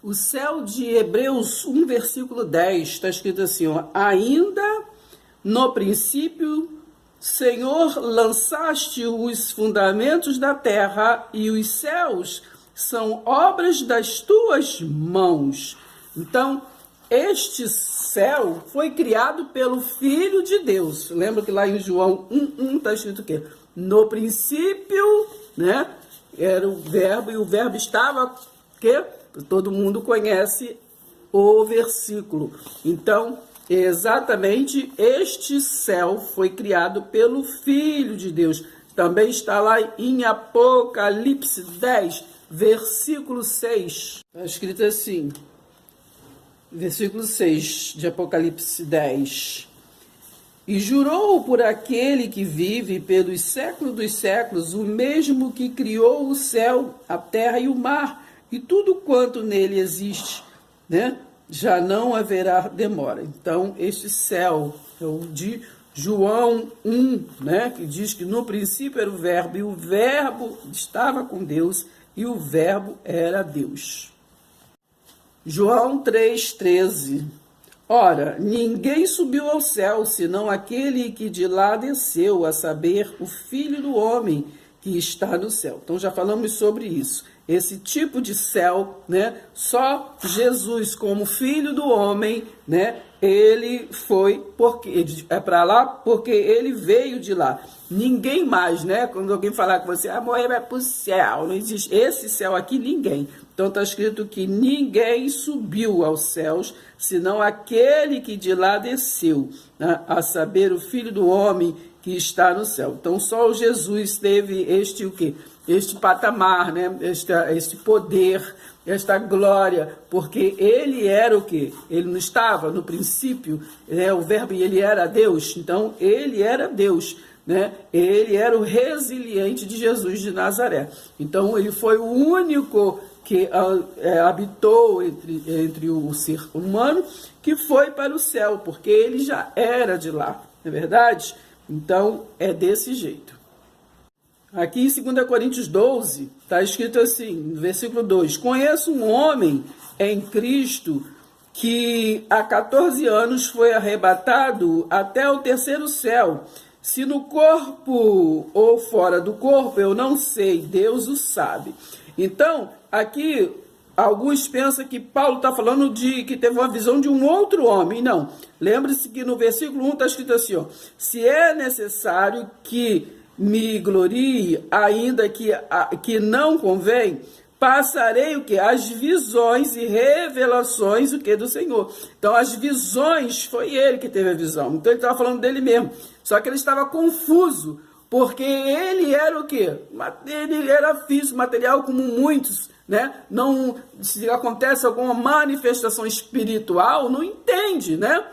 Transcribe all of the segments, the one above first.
O céu de Hebreus 1, versículo 10, está escrito assim, ó, ainda no princípio, Senhor, lançaste os fundamentos da terra e os céus são obras das tuas mãos. Então, este céu foi criado pelo Filho de Deus. Lembra que lá em João 1:1 está escrito o quê? No princípio, né, era o verbo e o verbo estava, que todo mundo conhece o versículo. Então, exatamente este céu foi criado pelo Filho de Deus. Também está lá em Apocalipse 10, versículo 6. Está escrito assim, versículo 6 de Apocalipse 10. E jurou por aquele que vive pelos séculos dos séculos, o mesmo que criou o céu, a terra e o mar, e tudo quanto nele existe, né? Já não haverá demora. Então, este céu é o de João 1, né? Que diz que no princípio era o verbo, e o verbo estava com Deus, e o verbo era Deus. João 3,13. Ora, ninguém subiu ao céu, senão aquele que de lá desceu, a saber, o Filho do Homem que está no céu. Então já falamos sobre isso. Esse tipo de céu, né? Só Jesus como Filho do Homem, né? Ele foi porque é para lá porque ele veio de lá. Ninguém mais, né? Quando alguém falar com você, morrer vai para o céu, não existe esse céu aqui, ninguém. Então está escrito que ninguém subiu aos céus, senão aquele que de lá desceu, né? A saber, o Filho do Homem que está no céu. Então só Jesus teve este o quê? Este patamar, né? Este poder, esta glória, porque ele era o quê? Ele não estava no princípio, né? O verbo, e ele era Deus, então ele era Deus, né? Ele era o resiliente de Jesus de Nazaré. Então ele foi o único que habitou entre o ser humano, que foi para o céu, porque ele já era de lá, não é verdade? Então é desse jeito. Aqui em 2 Coríntios 12, está escrito assim, no versículo 2, conheço um homem em Cristo que há 14 anos foi arrebatado até o terceiro céu. Se no corpo ou fora do corpo, eu não sei, Deus o sabe. Então, aqui, alguns pensam que Paulo está falando de que teve uma visão de um outro homem. Não, lembre-se que no versículo 1 está escrito assim, ó, se é necessário que me glorie, ainda que não convém, passarei o que? As visões e revelações o que do Senhor. Então as visões, foi ele que teve a visão. Então ele estava falando dele mesmo. Só que ele estava confuso, porque ele era o quê? Ele era físico, material como muitos, né? Não, se acontece alguma manifestação espiritual, não entende, né?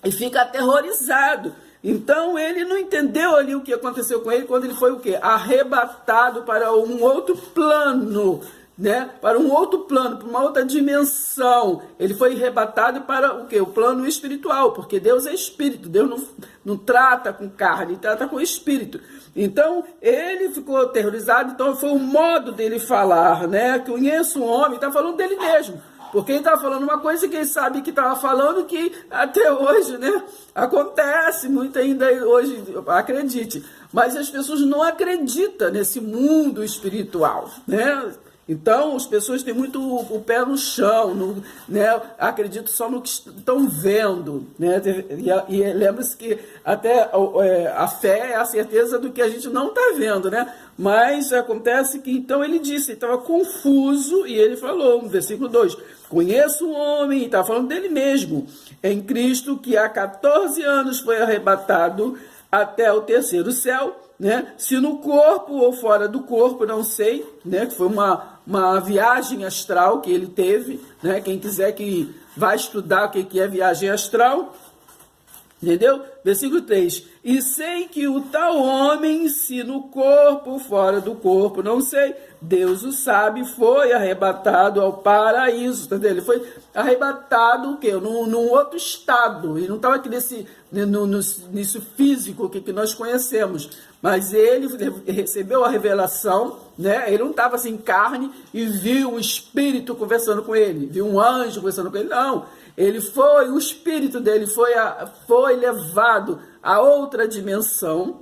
E fica aterrorizado. Então ele não entendeu ali o que aconteceu com ele quando ele foi o quê? Arrebatado para um outro plano, né? Para um outro plano, para uma outra dimensão. Ele foi arrebatado para o quê? O plano espiritual, porque Deus é espírito, Deus não trata com carne, trata com espírito. Então ele ficou aterrorizado, então foi o modo dele falar, né? Conheço um homem, está falando dele mesmo. Porque ele estava falando uma coisa que ele sabe que estava falando, que até hoje, né, acontece muito ainda hoje, acredite. Mas as pessoas não acreditam nesse mundo espiritual, né? Então, as pessoas têm muito o pé no chão, né? Acreditam só no que estão vendo, né? E lembra-se que até a fé é a certeza do que a gente não está vendo, né? Mas acontece que, então, ele disse, ele estava confuso, e ele falou, no versículo 2, conheço um homem, está falando dele mesmo, em Cristo, que há 14 anos foi arrebatado até o terceiro céu, né? Se no corpo ou fora do corpo, não sei, né? Que foi uma viagem astral que ele teve, né? Quem quiser que vá estudar o que é viagem astral, entendeu? versículo 3, e sei que o tal homem, se no corpo, fora do corpo, não sei, Deus o sabe, foi arrebatado ao paraíso, tá entendendo? Ele foi arrebatado, o quê? Num outro estado, e não estava aqui nisso físico que nós conhecemos, mas ele recebeu a revelação, né? Ele não estava assim em carne e viu o Espírito conversando com ele, viu um anjo conversando com ele, não. O espírito dele foi levado a outra dimensão,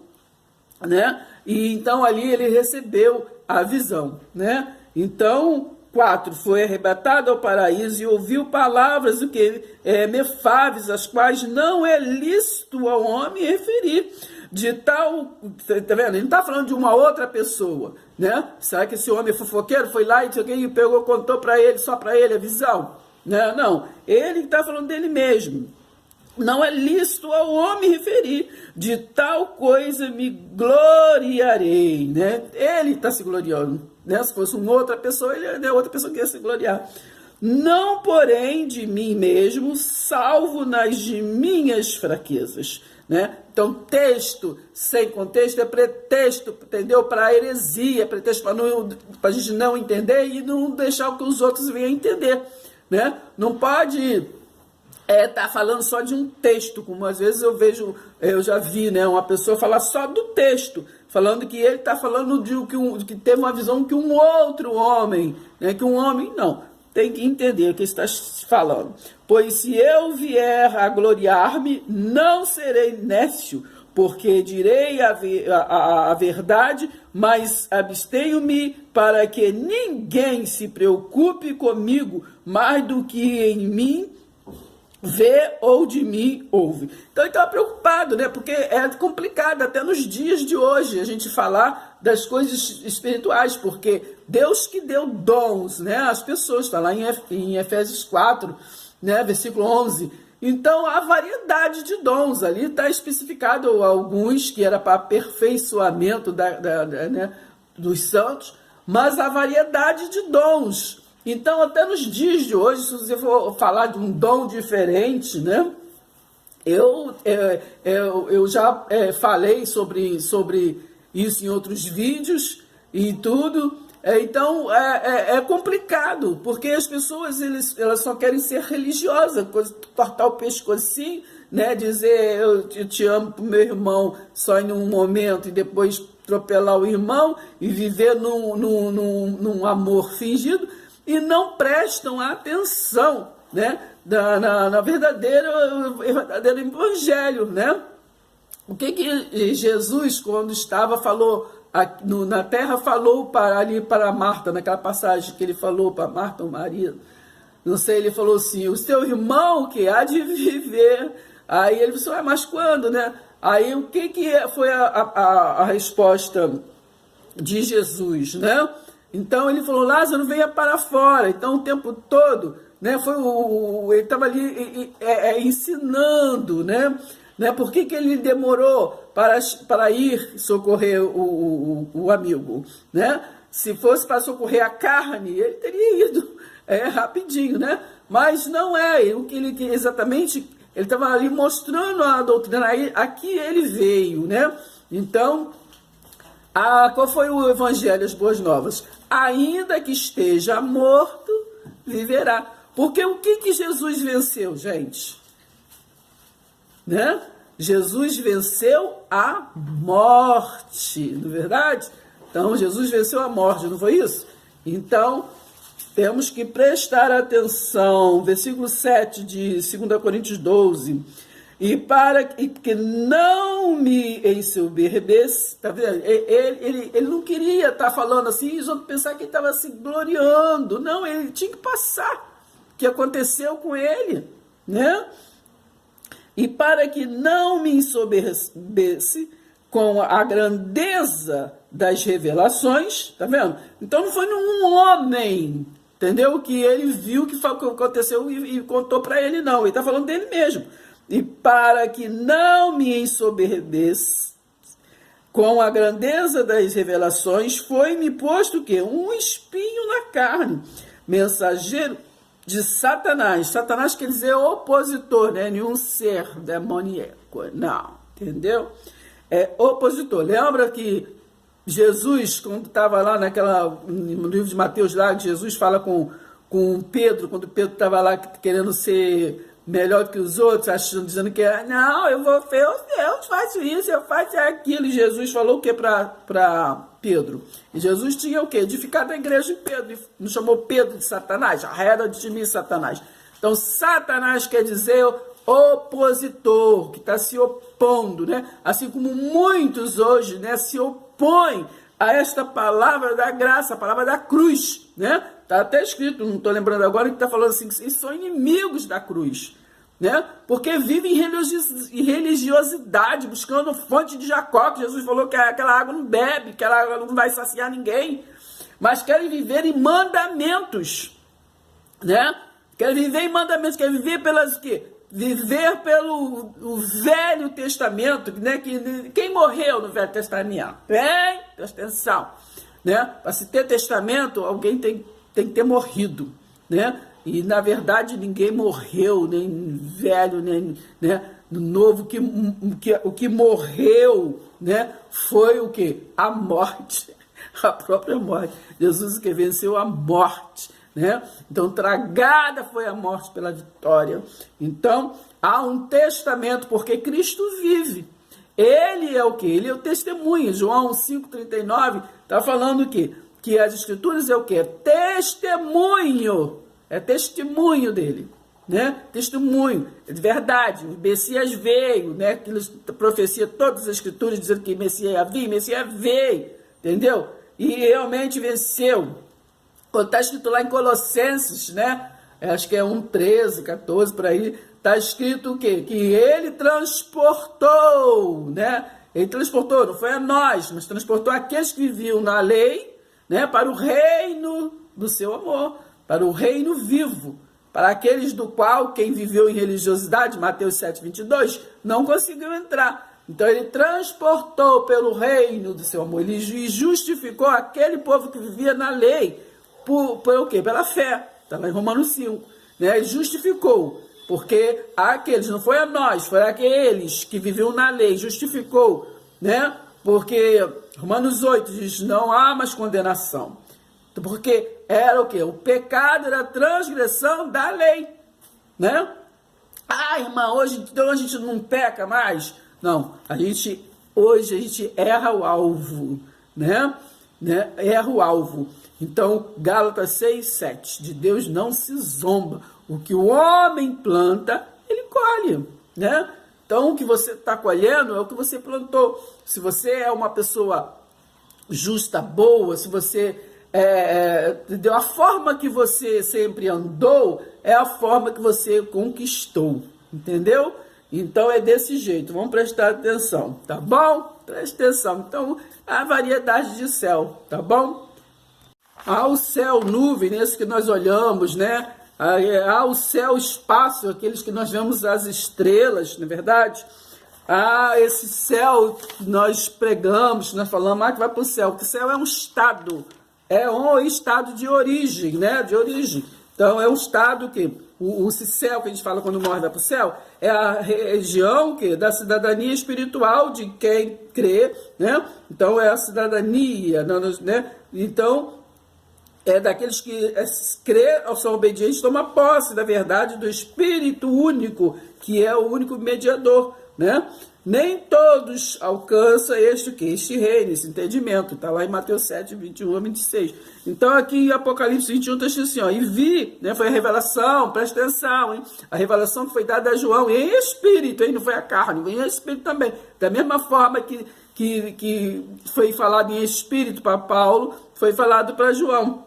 né? E então ali ele recebeu a visão, né? Então, 4, foi arrebatado ao paraíso e ouviu palavras do que mefaves, as quais não é lícito ao homem referir. De tal, tá vendo? Ele não está falando de uma outra pessoa, né? Será que esse homem fofoqueiro foi lá e pegou, contou para ele, só para ele a visão? Não, ele está falando dele mesmo. Não é lícito ao homem referir, de tal coisa me gloriarei, né? Ele está se gloriando, né? Se fosse uma outra pessoa, ele é outra pessoa que ia se gloriar. Não, porém, de mim mesmo, salvo nas de minhas fraquezas, né? Então, texto sem contexto é pretexto, entendeu? Para heresia, pretexto para a gente não entender e não deixar que os outros venham entender, né? Não pode tá falando só de um texto, como às vezes eu já vi, né, uma pessoa falar só do texto, falando que ele está falando de que teve uma visão que um outro homem, né, que um homem, não, tem que entender o que está falando. Pois se eu vier a gloriar-me, não serei nécio, porque direi a verdade, mas abstenho-me para que ninguém se preocupe comigo mais do que em mim vê ou de mim ouve. Então ele estava preocupado, né? Porque é complicado até nos dias de hoje a gente falar das coisas espirituais, porque Deus que deu dons, né? As pessoas, está lá em Efésios 4, né? Versículo 11. Então há variedade de dons, ali está especificado alguns que era para aperfeiçoamento né, dos santos, mas há variedade de dons. Então, até nos dias de hoje, se você for falar de um dom diferente, né? Eu já falei sobre isso em outros vídeos e tudo. Então, é complicado, porque as pessoas elas só querem ser religiosas, cortar o pescoço assim, né? Dizer eu te amo para o meu irmão só em um momento e depois atropelar o irmão e viver num amor fingido. E não prestam atenção, né, na verdadeiro evangelho, né? O que Jesus, quando falou na terra, falou para Marta, naquela passagem que ele falou para Marta ou Maria, não sei, ele falou assim, o seu irmão que há de viver. Aí ele disse, mas quando, né? Aí o que foi a resposta de Jesus, né? Então ele falou, Lázaro, venha para fora. Então o tempo todo, né, ele estava ali ensinando, né? Por que ele demorou para ir socorrer o amigo, né? Se fosse para socorrer a carne, ele teria ido rapidinho, né? Mas não o que ele exatamente, ele estava ali mostrando a doutrina, aí aqui ele veio, né? Então, qual foi o evangelho, as boas novas? Ainda que esteja morto, viverá. Porque o que Jesus venceu, gente? Né? Jesus venceu a morte, não é verdade? Então, Jesus venceu a morte, não foi isso? Então, temos que prestar atenção. Versículo 7 de 2 Coríntios 12. E para que não me ensoberbece, tá vendo? Ele não queria estar falando assim, e os outros pensaram que ele estava se gloriando. Não, ele tinha que passar o que aconteceu com ele, né? E para que não me ensoberbece com a grandeza das revelações, tá vendo? Então não foi num homem, entendeu? Que ele viu que aconteceu e contou para ele, não. Ele está falando dele mesmo. E para que não me ensoberbece com a grandeza das revelações, foi-me posto o quê? Um espinho na carne, mensageiro de Satanás. Satanás quer dizer opositor, né? Nenhum ser demoníaco. coisa. Não, entendeu? É opositor. Lembra que Jesus, quando estava lá no livro de Mateus, lá, que Jesus fala com Pedro, quando Pedro estava lá querendo ser melhor que os outros, dizendo que não, eu faço isso, eu faço aquilo. E Jesus falou o que para Pedro? E Jesus tinha o quê? Edificado a igreja de Pedro. Não chamou Pedro de Satanás? Arreda de mim, Satanás. Então, Satanás quer dizer opositor, que está se opondo, né? Assim como muitos hoje, né, se opõem a esta palavra da graça, a palavra da cruz, né? Está até escrito, não estou lembrando agora, que está falando assim, que são inimigos da cruz, né? Porque vivem em religiosidade, buscando fonte de Jacó, que Jesus falou que aquela água não bebe, que aquela água não vai saciar ninguém, mas querem viver em mandamentos, né? Querem viver em mandamentos, querem viver pelas o quê? Viver pelo o Velho Testamento, né? Quem morreu no Velho Testamento? Bem, presta atenção, né? Para se ter testamento, alguém tem que ter morrido, né? E na verdade ninguém morreu, nem velho, nem, né, novo. O que morreu, né, foi o que? A morte, a própria morte. Jesus que venceu a morte, né? Então tragada foi a morte pela vitória. Então há um testamento, porque Cristo vive. Ele é o que? Ele é o testemunho. João 5,39 está falando o quê? Que as escrituras é o quê? Testemunho. É testemunho dele, né? Testemunho, é de verdade. O Messias veio, né? Aquilo profecia todas as escrituras dizendo que Messias havia, Messias veio, entendeu? E realmente venceu. Quando está escrito lá em Colossenses, né? Acho que é 1:13, 14, por aí, está escrito o quê? Que ele transportou, né? Ele transportou, não foi a nós, mas transportou aqueles que viviam na lei, né? Para o reino do seu amor, para o reino vivo, para aqueles do qual quem viveu em religiosidade, Mateus 7,22, não conseguiu entrar. Então ele transportou pelo reino do seu amor, ele justificou aquele povo que vivia na lei, por o quê? Pela fé, está lá em Romanos 5, né? Ele justificou, porque aqueles, não foi a nós, foi aqueles que viviam na lei, justificou, né? Porque Romanos 8 diz, não há mais condenação. Porque era o quê? O pecado era a transgressão da lei, né? Ah, irmã, hoje então a gente não peca mais? Não, hoje a gente erra o alvo, né? Erra o alvo. Então, Gálatas 6:7, de Deus não se zomba. O que o homem planta, ele colhe, né? Então, o que você está colhendo é o que você plantou. Se você é uma pessoa justa, boa, se você entendeu? A forma que você sempre andou é a forma que você conquistou, entendeu? Então é desse jeito, vamos prestar atenção, tá bom? Preste atenção. Então, a variedade de céu, tá bom? Há o céu nuvem, nesse que nós olhamos, né? Há o céu espaço, aqueles que nós vemos as estrelas, não é verdade? Há esse céu que nós pregamos, que nós falamos, que vai para o céu, que o céu é um estado. É um estado de origem, né? De origem. Então, é um estado que... O céu, que a gente fala quando morre vai para o céu, é a região que, da cidadania espiritual de quem crê, né? Então, é a cidadania, né? Então, é daqueles que crê, são obedientes, toma posse da verdade do Espírito único, que é o único mediador, né? Nem todos alcançam este reino, esse entendimento. Está lá em Mateus 7, 21 a 26. Então, aqui em Apocalipse 21, está escrito assim, ó, e vi, né, foi a revelação, presta atenção, hein? A revelação que foi dada a João em espírito, hein? Não foi a carne, em espírito também. Da mesma forma que foi falado em espírito para Paulo, foi falado para João.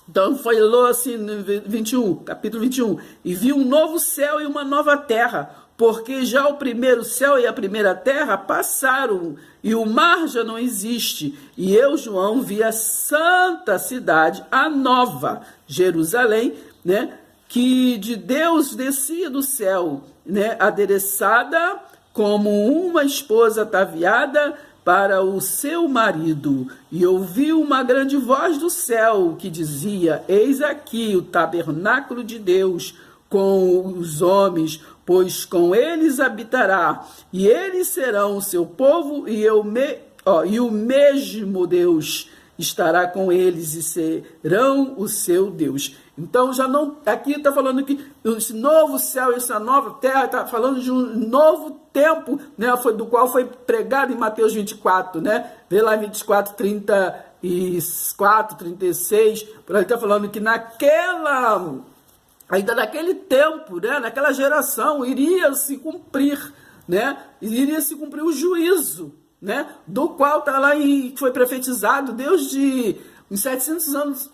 Então, falou assim no 21, capítulo 21, e vi um novo céu e uma nova terra, porque já o primeiro céu e a primeira terra passaram, e o mar já não existe. E eu, João, vi a santa cidade, a nova Jerusalém, né, que de Deus descia do céu, né, adereçada como uma esposa ataviada para o seu marido. E ouvi uma grande voz do céu que dizia, eis aqui o tabernáculo de Deus com os homens, pois com eles habitará, e eles serão o seu povo, e o mesmo Deus estará com eles e serão o seu Deus. Então já não, aqui está falando que esse novo céu, essa nova terra, está falando de um novo tempo, né, do qual foi pregado em Mateus 24, né? Vê lá em 24, 34, 36, por aí está falando que ainda naquele tempo, né, naquela geração, iria se cumprir, né? Iria se cumprir o juízo, né, do qual está lá e foi profetizado desde uns 700 anos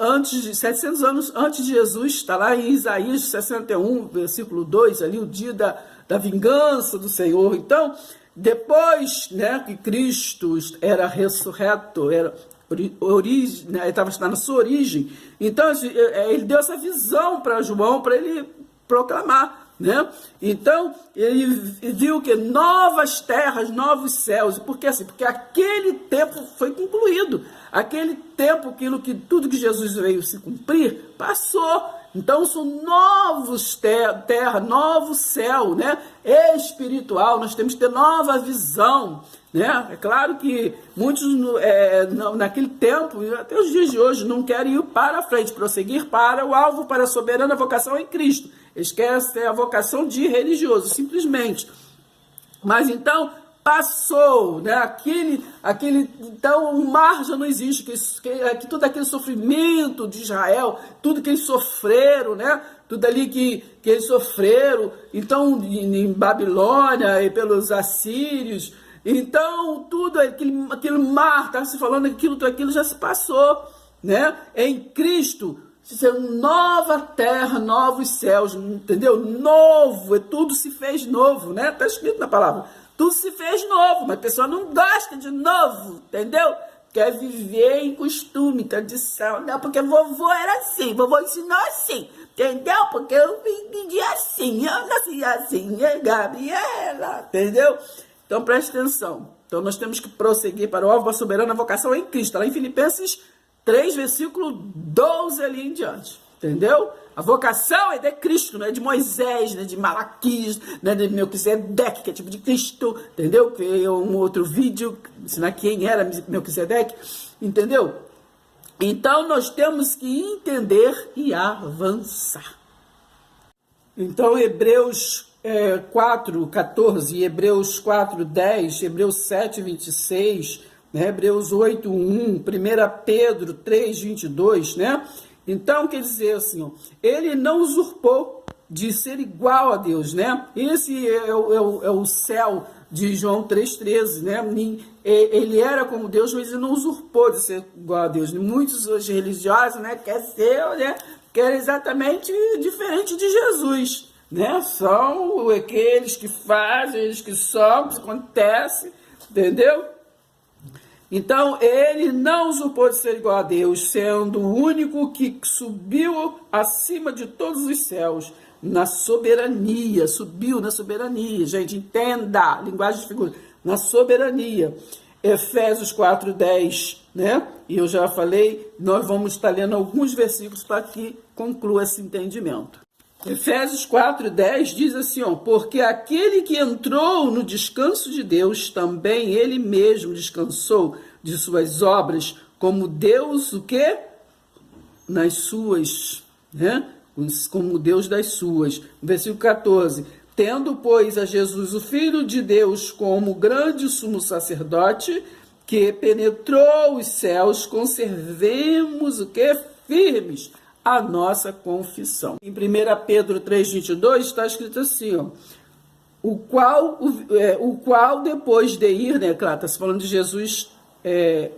antes de Jesus, está lá em Isaías 61, versículo 2, ali o dia da vingança do Senhor. Então, depois, né, que Cristo era ressurreto, estava na sua origem, então ele deu essa visão para João, para ele proclamar, né? Então, ele viu que novas terras, novos céus. Por que assim? Porque aquele tempo foi concluído. Aquele tempo, tudo que Jesus veio se cumprir, passou. Então, são novos terra, novo céu, né? Espiritual. Nós temos que ter nova visão, né? É claro que muitos, naquele tempo, até os dias de hoje, não querem ir para frente, prosseguir para o alvo, para a soberana vocação em Cristo. Eles querem ter a vocação de religioso, simplesmente. Mas então, passou, né? Então o mar já não existe, que todo aquele sofrimento de Israel, tudo que eles sofreram, né? Tudo ali que eles sofreram, então em Babilônia e pelos assírios, então tudo aquele mar, está se falando tudo aquilo já se passou, né? Em Cristo, nova terra, novos céus, entendeu? Novo, tudo se fez novo, né? Está escrito na palavra. Tudo se fez novo, mas a pessoa não gosta de novo, entendeu? Quer viver em costume, tradição. Não, porque vovô era assim, vovô ensinou assim, entendeu? Porque eu entendi assim, eu nasci assim, é Gabriela, entendeu? Então preste atenção. Então nós temos que prosseguir para o alvo da soberana vocação em Cristo. Lá em Filipenses 3, versículo 12 ali em diante, entendeu? A vocação é de Cristo, não é de Moisés, não é de Malaquias, não é de Melquisedeque, que é tipo de Cristo, entendeu? Que é um outro vídeo, ensinar quem era Melquisedeque, entendeu? Então nós temos que entender e avançar. Então Hebreus 4:14, Hebreus 4:10, Hebreus 7:26, né? Hebreus 8:1, 1 Pedro 3:22, né? Então, quer dizer assim, ó, ele não usurpou de ser igual a Deus, né? Esse é o céu de João 3,13, né? Ele era como Deus, mas ele não usurpou de ser igual a Deus. Muitos hoje religiosos, né, querem exatamente diferente de Jesus, né? São aqueles que fazem, eles que são, que acontece, entendeu? Então, ele não usurpou de ser igual a Deus, sendo o único que subiu acima de todos os céus, na soberania, subiu na soberania, gente, entenda, linguagem de figura, na soberania. Efésios 4:10, né? E eu já falei, nós vamos estar lendo alguns versículos para que conclua esse entendimento. Efésios 4:10 diz assim, ó, porque aquele que entrou no descanso de Deus, também ele mesmo descansou de suas obras, como Deus, o quê? Nas suas, né? Como Deus das suas. Versículo 14, tendo, pois, a Jesus, o Filho de Deus, como grande sumo sacerdote, que penetrou os céus, conservemos o quê? Firmes a nossa confissão. Em 1 Pedro 3:22 está escrito assim, ó, o qual depois de ir, né, claro, está se falando de Jesus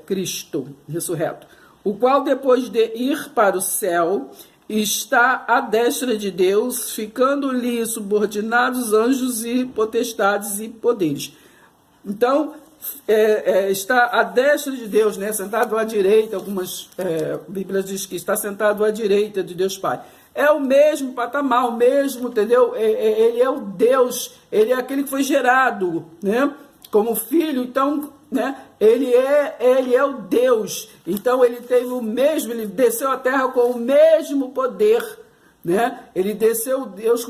Cristo ressurreto, o qual depois de ir para o céu está à destra de Deus, ficando-lhe subordinados anjos e potestades e poderes. Então, está à destra de Deus, né? Sentado à direita, algumas Bíblias dizem que está sentado à direita de Deus Pai. É o mesmo patamar, o mesmo, entendeu? Ele é o Deus, ele é aquele que foi gerado, né? Como filho, então, né? Ele é o Deus. Então ele teve o mesmo, ele desceu à terra com o mesmo poder, né? Ele desceu, Deus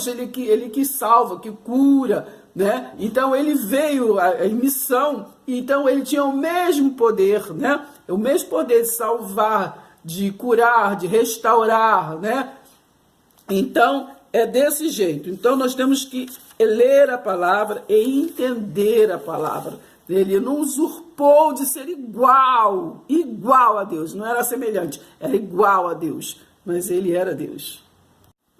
ele que salva, que cura, né? Então ele veio em missão, então ele tinha o mesmo poder, né? O mesmo poder de salvar, de curar, de restaurar, né? Então é desse jeito. Então nós temos que ler a palavra e entender a palavra. Ele não usurpou de ser igual a Deus, não era semelhante, era igual a Deus, mas ele era Deus.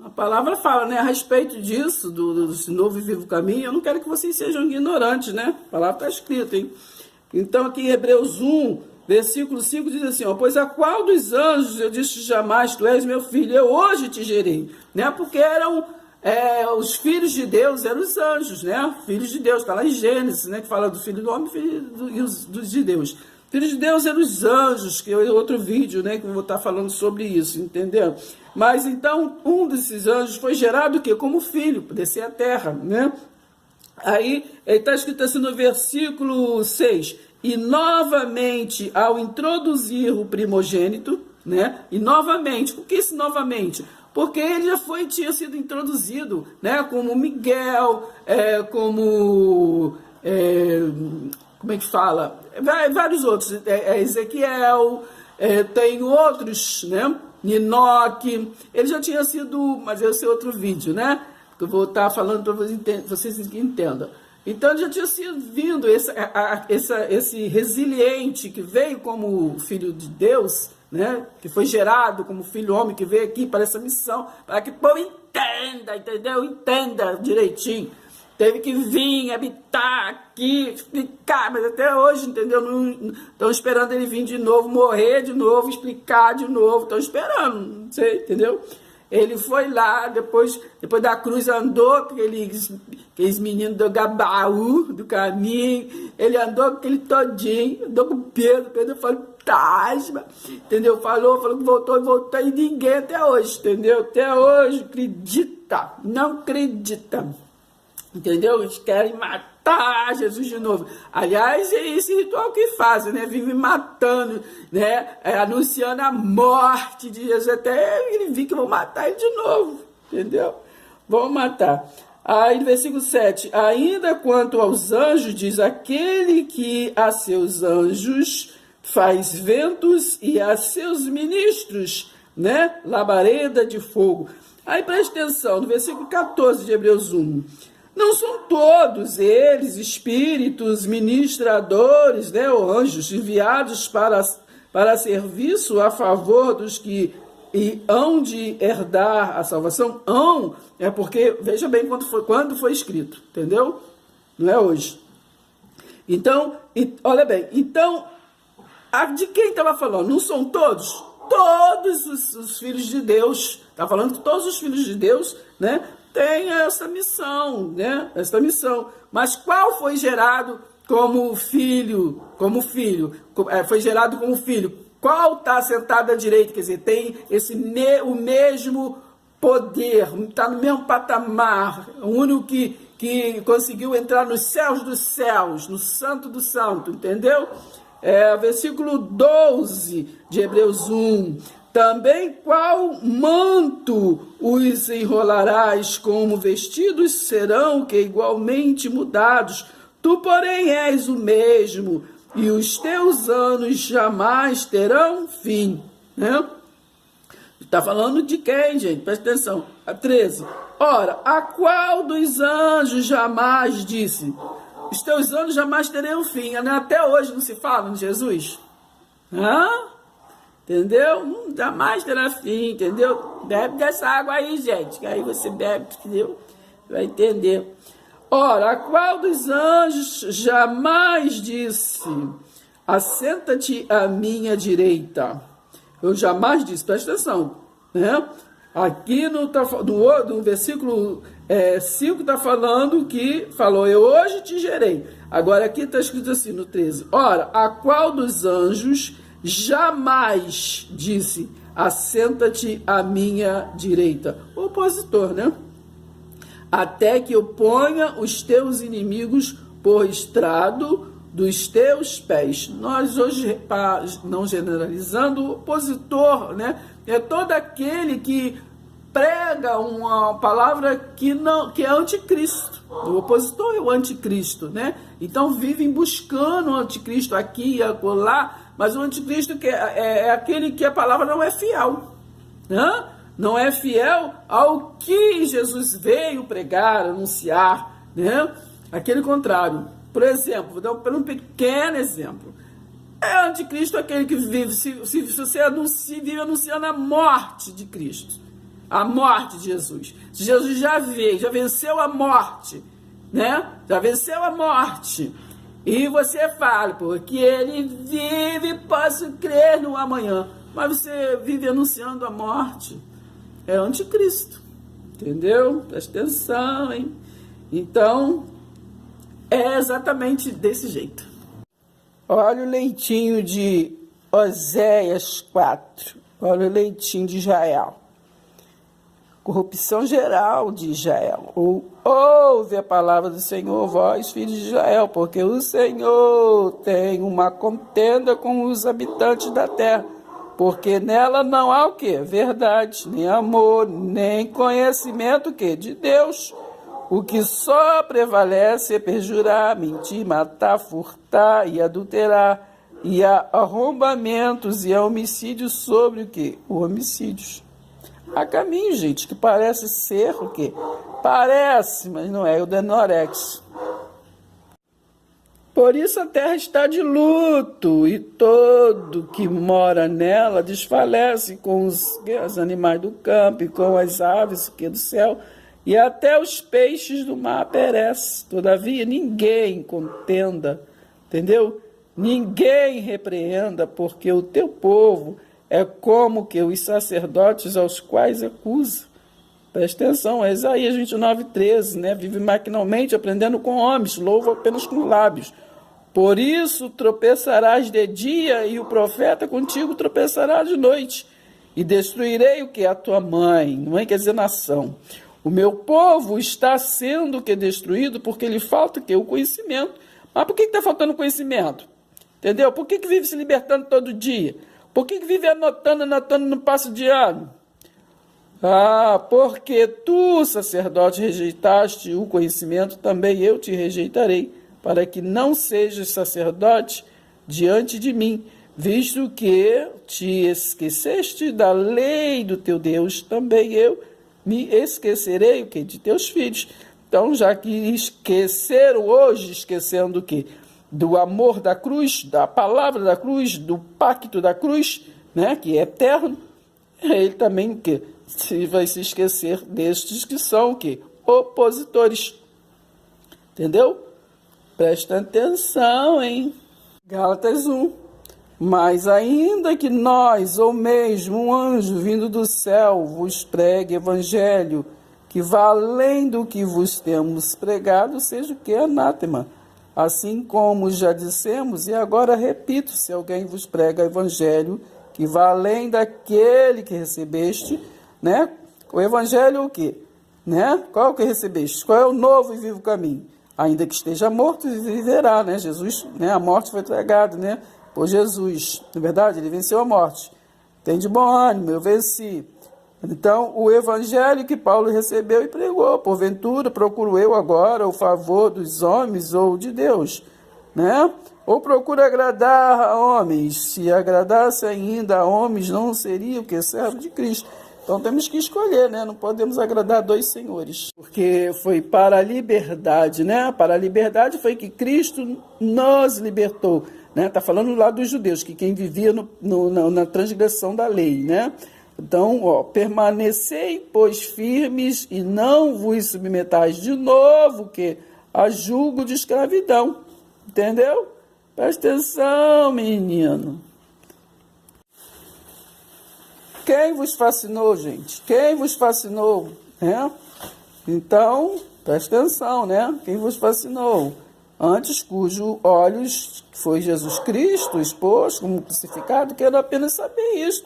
A palavra fala, né, a respeito disso, do novo e vivo caminho. Eu não quero que vocês sejam ignorantes, né? A palavra está escrita, hein? Então aqui em Hebreus 1, versículo 5 diz assim, ó, pois a qual dos anjos eu disse jamais, tu és meu filho, eu hoje te gerei, né? Porque eram os filhos de Deus, eram os anjos, né? Filhos de Deus, está lá em Gênesis, né? Que fala do filho do homem e dos de Deus. Filhos de Deus eram os anjos, que é outro vídeo, né? Que eu vou estar falando sobre isso, entendeu? Mas então, um desses anjos foi gerado o quê? Como filho, para descer à terra, né? Aí, está escrito assim no versículo 6, e novamente, ao introduzir o primogênito, né? E novamente, por que esse novamente? Porque ele já tinha sido introduzido, né? Como Miguel, como é que fala? Vários outros, Ezequiel, tem outros, né? Enoque, ele já tinha sido, mas esse é outro vídeo, né? Que eu vou estar falando para vocês entendam. Então ele já tinha sido vindo esse resiliente que veio como filho de Deus, né? Que foi gerado como filho homem, que veio aqui para essa missão, para que o povo entenda, entendeu? Entenda direitinho. Teve que vir, habitar aqui, explicar, mas até hoje, entendeu? Estão esperando ele vir de novo, morrer de novo, explicar de novo, estão esperando, não sei, entendeu? Ele foi lá, depois da cruz andou, aqueles meninos do Gabaú, do caminho, ele andou com aquele todinho, andou com Pedro fantasma, entendeu? Falou que voltou, e ninguém até hoje, entendeu? Até hoje, acredita, não acredita. Entendeu? Eles querem matar Jesus de novo. Aliás, é esse ritual que fazem, né? Vivem matando, né? Anunciando a morte de Jesus. Até ele vir que vão matar ele de novo. Entendeu? Vão matar. Aí, no versículo 7. Ainda quanto aos anjos, diz aquele que a seus anjos faz ventos e a seus ministros, né? Labareda de fogo. Aí, preste atenção, no versículo 14 de Hebreus 1. Não são todos eles espíritos ministradores, né, ou anjos enviados para serviço a favor dos que hão de herdar a salvação? É porque, veja bem quando foi escrito, entendeu? Não é hoje. Então, olha bem, então, de quem estava falando? Não são todos? Todos os filhos de Deus. Está falando que todos os filhos de Deus, né, tem essa missão, né? Essa missão. Mas qual foi gerado como filho? Foi gerado como filho. Qual está sentado à direita? Quer dizer, tem o mesmo poder, está no mesmo patamar. O único que conseguiu entrar nos céus dos céus, no santo do santo, entendeu? Versículo 12 de Hebreus 1. Também qual manto os enrolarás, como vestidos serão que igualmente mudados? Tu, porém, és o mesmo, e os teus anos jamais terão fim. Né? Está falando de quem, gente? Presta atenção. A 13. Ora, a qual dos anjos jamais disse? Os teus anos jamais terão fim. Até hoje não se fala de Jesus? Entendeu? Jamais terá fim, entendeu? Bebe dessa água aí, gente, que aí você bebe, entendeu? Vai entender. Ora, a qual dos anjos jamais disse, assenta-te à minha direita? Eu jamais disse, presta atenção, né? Aqui no versículo 5 está falando que falou, eu hoje te gerei. Agora aqui está escrito assim no 13. Ora, a qual dos anjos jamais disse, assenta-te à minha direita? O opositor, né? Até que eu ponha os teus inimigos por estrado dos teus pés. Nós hoje, não generalizando, o opositor, né? É todo aquele que prega uma palavra que é anticristo. O opositor é o anticristo, né? Então vivem buscando o anticristo aqui e acolá, mas o anticristo é aquele que a palavra não é fiel, né? Não é fiel ao que Jesus veio pregar, anunciar, né? Aquele contrário. Por exemplo, vou dar um pequeno exemplo. É o anticristo aquele que vive, se você vive anunciando a morte de Cristo, a morte de Jesus. Jesus já veio, já venceu a morte, né? Já venceu a morte. E você fala, porque ele vive, posso crer no amanhã. Mas você vive anunciando a morte. É anticristo. Entendeu? Presta atenção, hein? Então, é exatamente desse jeito. Olha o leitinho de Oséias 4. Olha o leitinho de Israel. Corrupção geral de Israel. Ouve a palavra do Senhor, vós, filhos de Israel, porque o Senhor tem uma contenda com os habitantes da terra, porque nela não há o quê? Verdade, nem amor, nem conhecimento o quê? De Deus. O que só prevalece é perjurar, mentir, matar, furtar e adulterar, e há arrombamentos e há homicídios sobre o quê? O homicídios. Há caminho, gente, que parece ser o quê? Parece, mas não é o Denorex. Por isso a terra está de luto, e todo que mora nela desfalece com os animais do campo e com as aves que do céu, e até os peixes do mar perecem. Todavia ninguém contenda, entendeu? Ninguém repreenda, porque o teu povo é como que os sacerdotes aos quais acusa. Presta atenção, é Isaías 29:13, né? Vive maquinalmente, aprendendo com homens, louva apenas com lábios. Por isso tropeçarás de dia, e o profeta contigo tropeçará de noite. E destruirei o que? A tua mãe. Mãe quer dizer nação. O meu povo está sendo o que? Destruído, porque lhe falta o que? O conhecimento. Mas por que está faltando conhecimento? Entendeu? Por que vive se libertando todo dia? Por que vive anotando no passo de ano? Porque tu, sacerdote, rejeitaste o conhecimento, também eu te rejeitarei, para que não sejas sacerdote diante de mim, visto que te esqueceste da lei do teu Deus, também eu me esquecerei o que? De teus filhos. Então, já que esqueceram hoje, esquecendo o quê? Do amor da cruz, da palavra da cruz, do pacto da cruz, né, que é eterno, ele também o quê? Vai se esquecer destes que são o quê? Opositores. Entendeu? Presta atenção, hein? Gálatas 1. Mas ainda que nós, ou mesmo um anjo vindo do céu, vos pregue evangelho, que vá além do que vos temos pregado, seja o que? Anátema. Assim como já dissemos, e agora repito, se alguém vos prega evangelho, que vá além daquele que recebeste, né? O evangelho o quê? Né? Qual que recebeste? Qual é o novo e vivo caminho? Ainda que esteja morto, viverá, né? Jesus, né? A morte foi tragada, né? Por Jesus. Na verdade, ele venceu a morte. Tem de bom ânimo, eu venci. Então, o evangelho que Paulo recebeu e pregou, porventura, procuro eu agora o favor dos homens ou de Deus, né? Ou procuro agradar a homens. Se agradasse ainda a homens, não seria o que? Servo de Cristo. Então, temos que escolher, né? Não podemos agradar dois senhores. Porque foi para a liberdade, né? Para a liberdade foi que Cristo nos libertou, né? Está falando lá dos judeus, que quem vivia na transgressão da lei, né? Então, permanecei, pois, firmes e não vos submetais de novo que a julgo de escravidão. Entendeu? Presta atenção, menino. Quem vos fascinou, gente? Quem vos fascinou? Né? Então, presta atenção, né? Quem vos fascinou? Antes, cujo olhos foi Jesus Cristo, exposto como crucificado, quero apenas saber isso.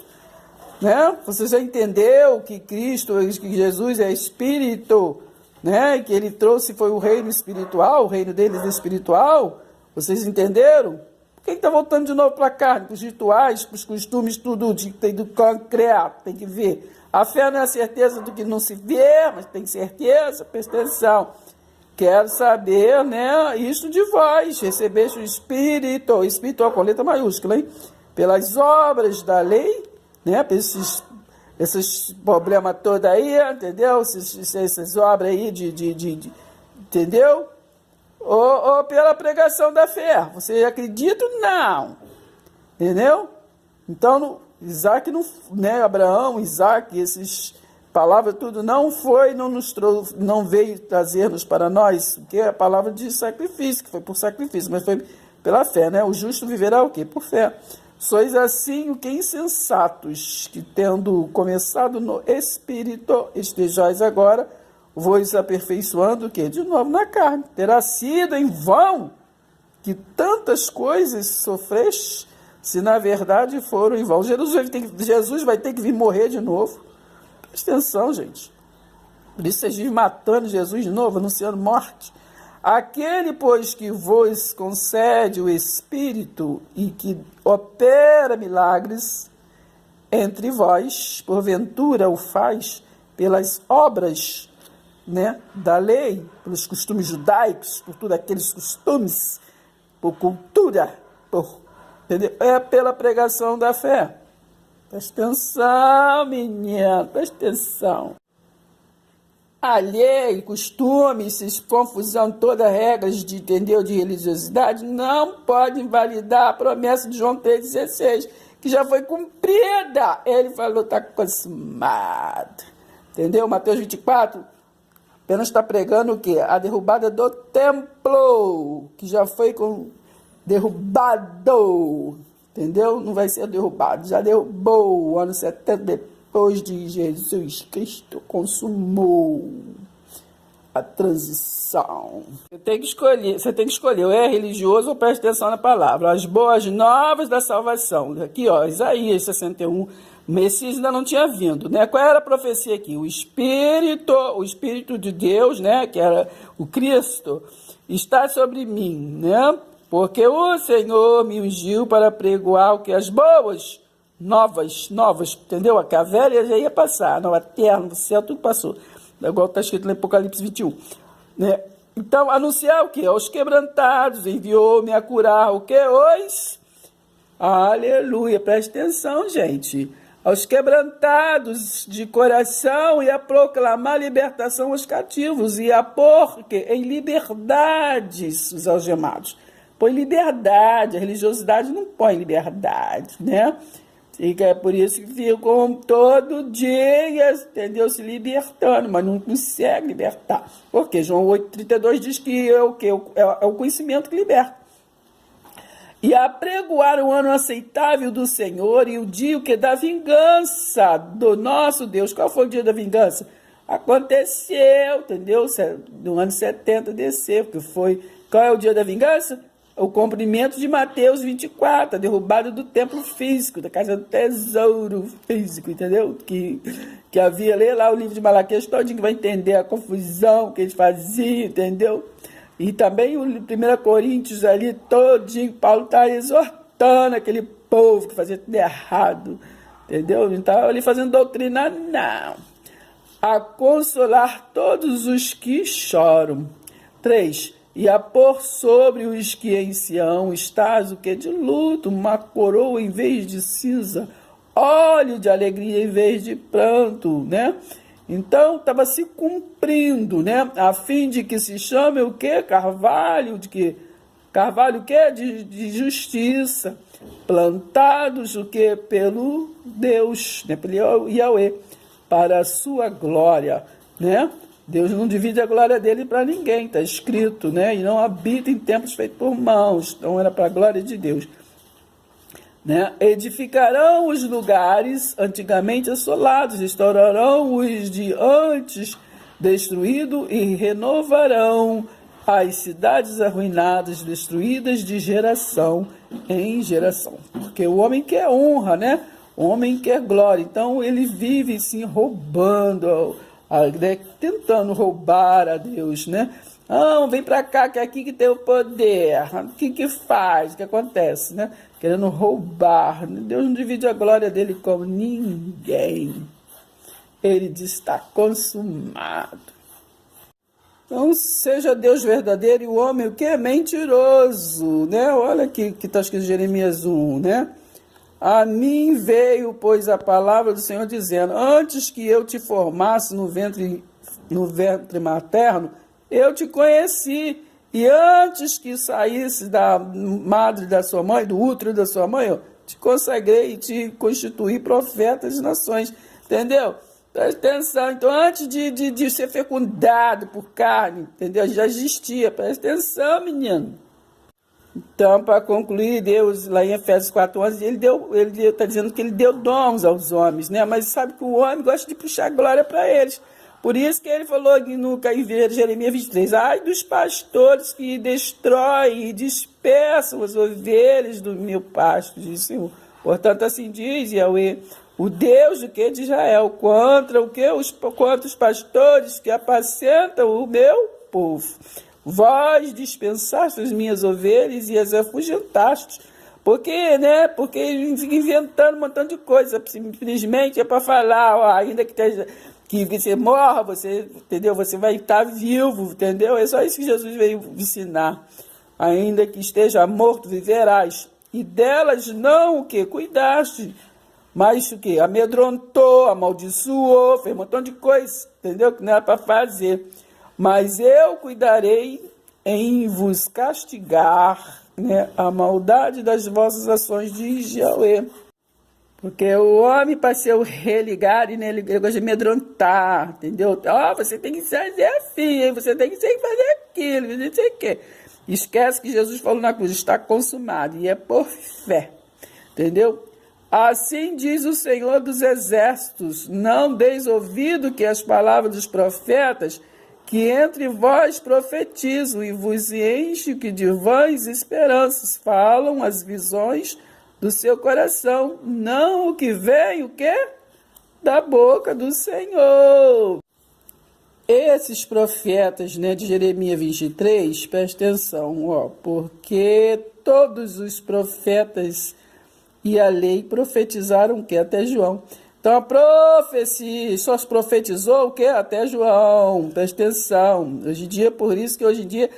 Né? Você já entendeu que Cristo, que Jesus é Espírito, né? Que ele trouxe foi o reino espiritual, o reino deles é espiritual? Vocês entenderam? Por que está voltando de novo para a carne, para os rituais, para os costumes, tudo do concreto? Tem que ver. A fé não é a certeza do que não se vê, mas tem certeza, presta atenção. Quero saber, né, isto de vós, recebeste o Espírito com letra maiúscula, hein? Pelas obras da lei, né, esses problemas todos aí, entendeu? Essas obras aí entendeu? Ou pela pregação da fé. Você acredita? Não. Entendeu? Então, Isaac, não, né, Abraão, Isaac, essas palavras tudo não veio trazer-nos para nós, que é a palavra de sacrifício, que foi por sacrifício, mas foi pela fé, né? O justo viverá o quê? Por fé. Sois assim o que insensatos, que tendo começado no Espírito, estejais agora vos aperfeiçoando o quê? De novo na carne. Terá sido em vão que tantas coisas sofreste, se na verdade foram em vão. Jesus vai ter que vir morrer de novo. Presta atenção, gente. Por isso vocês vivem matando Jesus de novo, anunciando morte. Aquele, pois, que vos concede o Espírito e que opera milagres entre vós, porventura o faz pelas obras, né, da lei, pelos costumes judaicos, por todos aqueles costumes, por cultura, entendeu? É pela pregação da fé. Presta atenção, menina, presta atenção. A lei, costumes, confusão, todas regras de, entendeu, de religiosidade não pode invalidar a promessa de João 3,16, que já foi cumprida. Ele falou, está consumado. Entendeu? Mateus 24 apenas está pregando o quê? A derrubada do templo, que já foi derrubado. Entendeu? Não vai ser derrubado. Já derrubou o ano 70 depois de Jesus Cristo consumou a transição. Você tem que escolher, ou é religioso ou presta atenção na palavra. As boas novas da salvação. Aqui, ó, Isaías 61, o Messias ainda não tinha vindo, né? Qual era a profecia aqui? O Espírito de Deus, né? Que era o Cristo, está sobre mim, né? Porque o Senhor me ungiu para pregoar o que? As boas novas, entendeu? Que a velha já ia passar, a terra, o céu, tudo passou. Igual está escrito no Apocalipse 21. Né? Então, anunciar o quê? Aos quebrantados, enviou-me a curar o quê? Aleluia, preste atenção, gente. Aos quebrantados de coração e a proclamar libertação aos cativos e a pôr em liberdades os algemados. Põe liberdade, a religiosidade não põe liberdade, né? E é por isso que ficam todo dia, entendeu, se libertando, mas não consegue libertar. Porque João 8,32 diz que é o conhecimento que liberta. E apregoar o ano aceitável do Senhor e o dia que da vingança do nosso Deus. Qual foi o dia da vingança? Aconteceu, entendeu? No ano 70 desceu, porque foi... Qual é o dia da vingança? O cumprimento de Mateus 24, a derrubada do templo físico, da casa do tesouro físico, entendeu? Que havia, lê lá o livro de Malaquias todinho, que vai entender a confusão que eles faziam, entendeu? E também o 1 Coríntios ali todinho, Paulo está exortando aquele povo que fazia tudo errado, entendeu? Não estava ali fazendo doutrina, não. A consolar todos os que choram. 3. E a pôr sobre os que em Sião estás o que de luto, uma coroa em vez de cinza, óleo de alegria em vez de pranto, né? Então, estava se cumprindo, né? A fim de que se chame o quê? Carvalho de quê? Carvalho o quê? De justiça. Plantados o quê? Pelo Deus, né? Pelo Yahweh, para a sua glória, né? Deus não divide a glória dele para ninguém, está escrito, né? E não habita em templos feitos por mãos, então era para a glória de Deus. Né? Edificarão os lugares antigamente assolados, restaurarão os de antes destruídos e renovarão as cidades arruinadas, destruídas de geração em geração. Porque o homem quer honra, né? O homem quer glória, então ele vive sim roubando, tentando roubar a Deus, né? Não, vem para cá, que é aqui que tem o poder. O que faz? O que acontece, né? Querendo roubar. Deus não divide a glória dele com ninguém. ele diz: está consumado. Então, seja Deus verdadeiro e o homem o que é mentiroso, né? Olha aqui que está escrito em Jeremias 1, né? A mim veio, pois, a palavra do Senhor dizendo: antes que eu te formasse no ventre materno, eu te conheci. E antes que saísse da madre da sua mãe, do útero da sua mãe, eu te consagrei e te constituí profeta das nações. Entendeu? Presta atenção. Então, antes de ser fecundado por carne, entendeu? Já existia. Presta atenção, menino. Então, para concluir, Deus, lá em Efésios 4:11, ele está dizendo que ele deu dons aos homens, né? Mas sabe que o homem gosta de puxar glória para eles. Por isso que ele falou no Jeremias 23, ai dos pastores que destroem e dispersam as ovelhas do meu pasto, diz o Senhor. Portanto, assim diz Yahweh, o Deus de Israel, contra os pastores que apacentam o meu povo. Vós dispensaste as minhas ovelhas e as afugentastes. Porque, né? Porque ele fica inventando um montão de coisa. Simplesmente é para falar, ó, ainda que você morra, você, entendeu? Você vai estar vivo, entendeu? É só isso que Jesus veio ensinar. Ainda que esteja morto, viverás. E delas não o que? Cuidaste. Mas o que? Amedrontou, amaldiçoou, fez um montão de coisa, entendeu? Que não era para fazer. Mas eu cuidarei em vos castigar, né, a maldade das vossas ações, diz Yahweh. Porque o homem, para ser o religado, né, ele gosta de amedrontar, entendeu? Ó, você tem que fazer assim, você tem que fazer aquilo, não sei o quê. Esquece que Jesus falou na cruz, está consumado, e é por fé, entendeu? Assim diz o Senhor dos Exércitos, não deis ouvido que as palavras dos profetas que entre vós profetizam e vos enche que de vãs esperanças falam as visões do seu coração, não o que vem, o quê? Da boca do Senhor. Esses profetas, né, de Jeremias 23, presta atenção, ó, porque todos os profetas e a lei profetizaram o que? Até João. Então a profecia só se profetizou o quê? Até João, presta atenção. Hoje em dia, por isso que hoje em dia,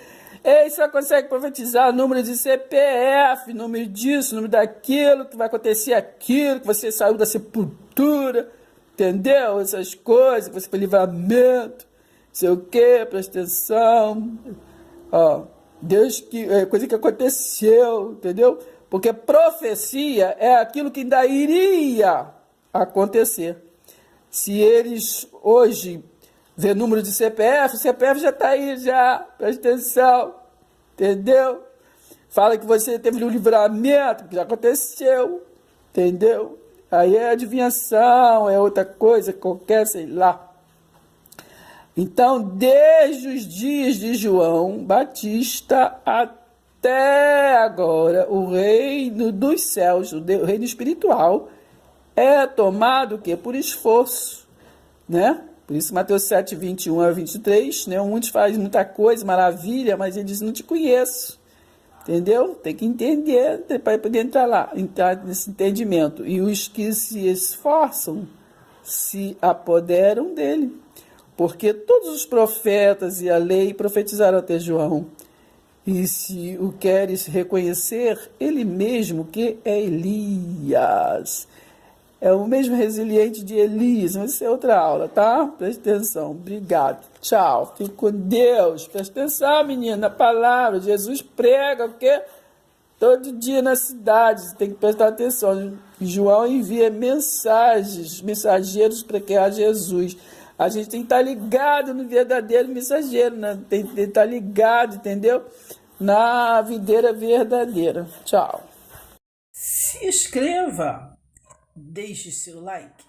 só consegue profetizar número de CPF, número disso, número daquilo, que vai acontecer aquilo, que você saiu da sepultura, entendeu? Essas coisas, que você foi livramento, não sei o quê, presta atenção. Ó, Deus, coisa que aconteceu, entendeu? Porque profecia é aquilo que ainda iria acontecer. Se eles hoje vê número de CPF, o CPF já está aí, já, presta atenção, entendeu? Fala que você teve um livramento, que já aconteceu, entendeu? Aí é adivinhação, é outra coisa qualquer, sei lá. Então, desde os dias de João Batista até agora, o reino dos céus, o reino espiritual, é tomado o quê? Por esforço, né? Por isso, Mateus 7, 21 a 23, né? Muitos fazem muita coisa, maravilha, mas ele diz, não te conheço, entendeu? Tem que entender para poder entrar nesse entendimento. E os que se esforçam se apoderam dele, porque todos os profetas e a lei profetizaram até João. E se o queres reconhecer, ele mesmo que é Elias. É o mesmo resiliente de Elias, mas isso é outra aula, tá? Presta atenção. Obrigado. Tchau. Fique com Deus. Presta atenção, menina, na palavra. Jesus prega o quê? Todo dia na cidade. Você tem que prestar atenção. João envia mensageiros para criar Jesus. A gente tem que estar ligado no verdadeiro mensageiro, né? Tem que estar ligado, entendeu? Na videira verdadeira. Tchau. Se inscreva. Deixe seu like.